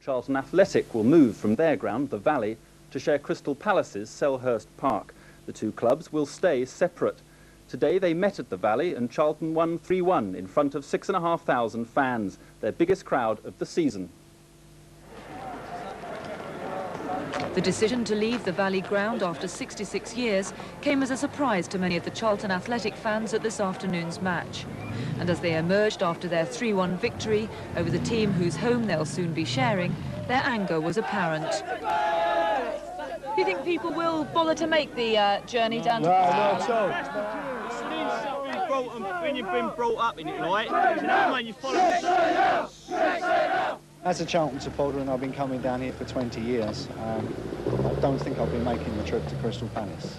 Charlton Athletic will move from their ground, the Valley, to share Crystal Palace's Selhurst Park. The two clubs will stay separate. Today they met at the Valley and Charlton won 3-1 in front of 6,500 fans, their biggest crowd of the season. The decision to leave the Valley ground after 66 years came as a surprise to many of the Charlton Athletic fans at this afternoon's match. And as they emerged after their 3-1 victory over the team whose home they'll soon be sharing, their anger was apparent. Do you think people will bother to make the journey down to Not at all. When you've been brought up in it, right? You know, man, you follow it. As a Charlton supporter, and I've been coming down here for 20 years, I don't think I'll be making the trip to Crystal Palace.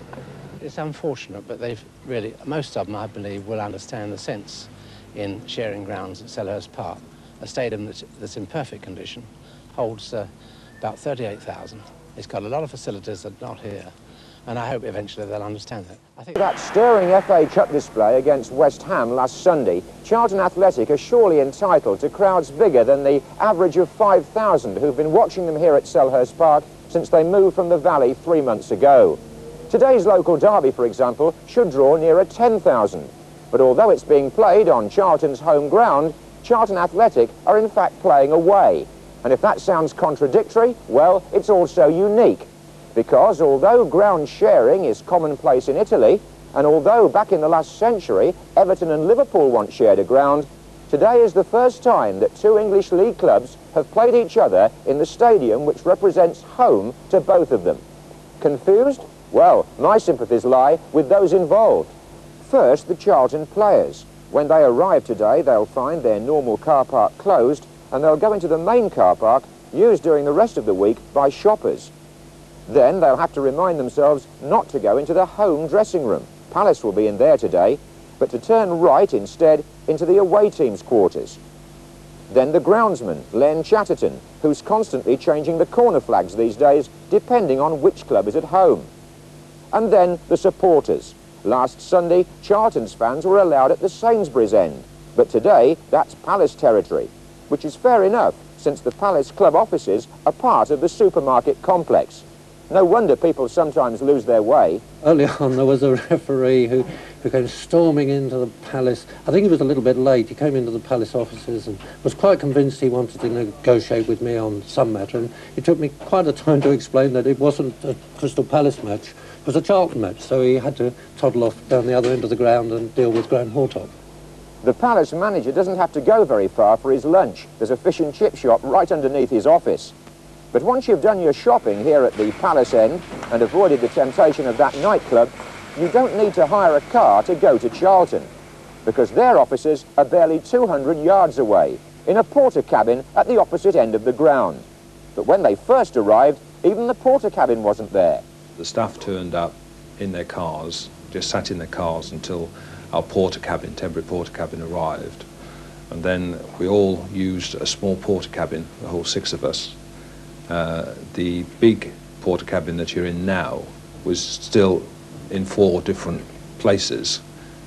It's unfortunate, but they've really, most of them, I believe, will understand the sense in sharing grounds at Selhurst Park. A stadium that's in perfect condition, holds about 38,000. It's got a lot of facilities that are not here, and I hope eventually they'll understand that. I think that stirring FA Cup display against West Ham last Sunday, Charlton Athletic are surely entitled to crowds bigger than the average of 5,000 who've been watching them here at Selhurst Park since they moved from the Valley 3 months ago. Today's local derby, for example, should draw nearer 10,000. But although it's being played on Charlton's home ground, Charlton Athletic are in fact playing away. And if that sounds contradictory, well, it's also unique. Because although ground sharing is commonplace in Italy, and although back in the last century Everton and Liverpool once shared a ground, today is the first time that two English league clubs have played each other in the stadium which represents home to both of them. Confused? Well, my sympathies lie with those involved. First, the Charlton players. When they arrive today, they'll find their normal car park closed, and they'll go into the main car park used during the rest of the week by shoppers. Then they'll have to remind themselves not to go into the home dressing room. Palace will be in there today, but to turn right instead into the away team's quarters. Then the groundsman, Len Chatterton, who's constantly changing the corner flags these days, depending on which club is at home. And then the supporters. Last Sunday, Charlton's fans were allowed at the Sainsbury's end, but today that's Palace territory, which is fair enough, since the Palace club offices are part of the supermarket complex. No wonder people sometimes lose their way. Early on there was a referee who came storming into the Palace. I think he was a little bit late. He came into the Palace offices and was quite convinced he wanted to negotiate with me on some matter, and it took me quite a time to explain that it wasn't a Crystal Palace match, it was a Charlton match, so he had to toddle off down the other end of the ground and deal with Graham Hortop. The Palace manager doesn't have to go very far for his lunch. There's a fish and chip shop right underneath his office. But once you've done your shopping here at the Palace end and avoided the temptation of that nightclub, you don't need to hire a car to go to Charlton, because their offices are barely 200 yards away, in a porter cabin at the opposite end of the ground. But when they first arrived, even the porter cabin wasn't there. The staff turned up in their cars, just sat in their cars until our porter cabin, temporary porter cabin, arrived. And then we all used a small porter cabin, the whole 6 of us. The big porter cabin that you're in now was still in 4 different places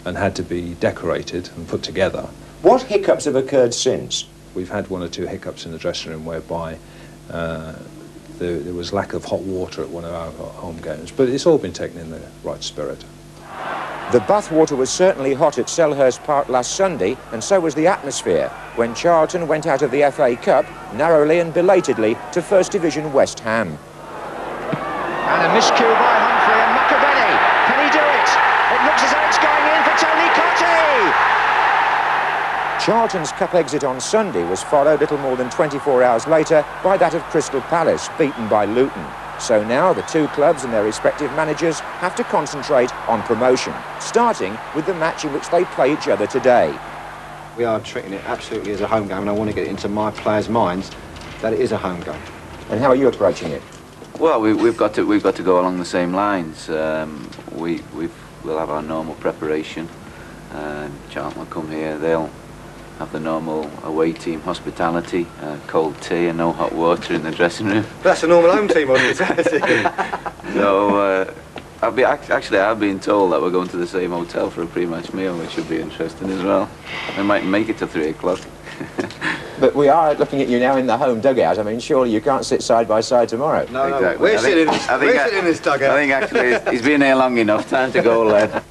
and had to be decorated and put together. What hiccups have occurred since? We've had 1 or 2 hiccups in the dressing room whereby there was lack of hot water at one of our home games, but it's all been taken in the right spirit. The bathwater was certainly hot at Selhurst Park last Sunday, and so was the atmosphere when Charlton went out of the FA Cup, narrowly and belatedly, to First Division West Ham. And a miscue by Humphrey and Macaveni. Can he do it? It looks as though it's going in for Tony Cottee! Charlton's cup exit on Sunday was followed little more than 24 hours later by that of Crystal Palace, beaten by Luton. So now the two clubs and their respective managers have to concentrate on promotion, starting with the match in which they play each other today. We are treating it absolutely as a home game, and I want to get it into my players' minds that it is a home game. And how are you approaching it? Well, we've got to go along the same lines. We'll have our normal preparation. Charlton will come here. They'll have the normal away team hospitality, cold tea and no hot water in the dressing room. That's a normal home team hospitality. So I've been told that we're going to the same hotel for a pre-match meal, which should be interesting as well. We might make it to 3 o'clock. But we are looking at you now in the home dugout. I mean, surely you can't sit side by side tomorrow. No, exactly. We're sitting in this dugout. I think actually he's been here long enough. Time to go, lad.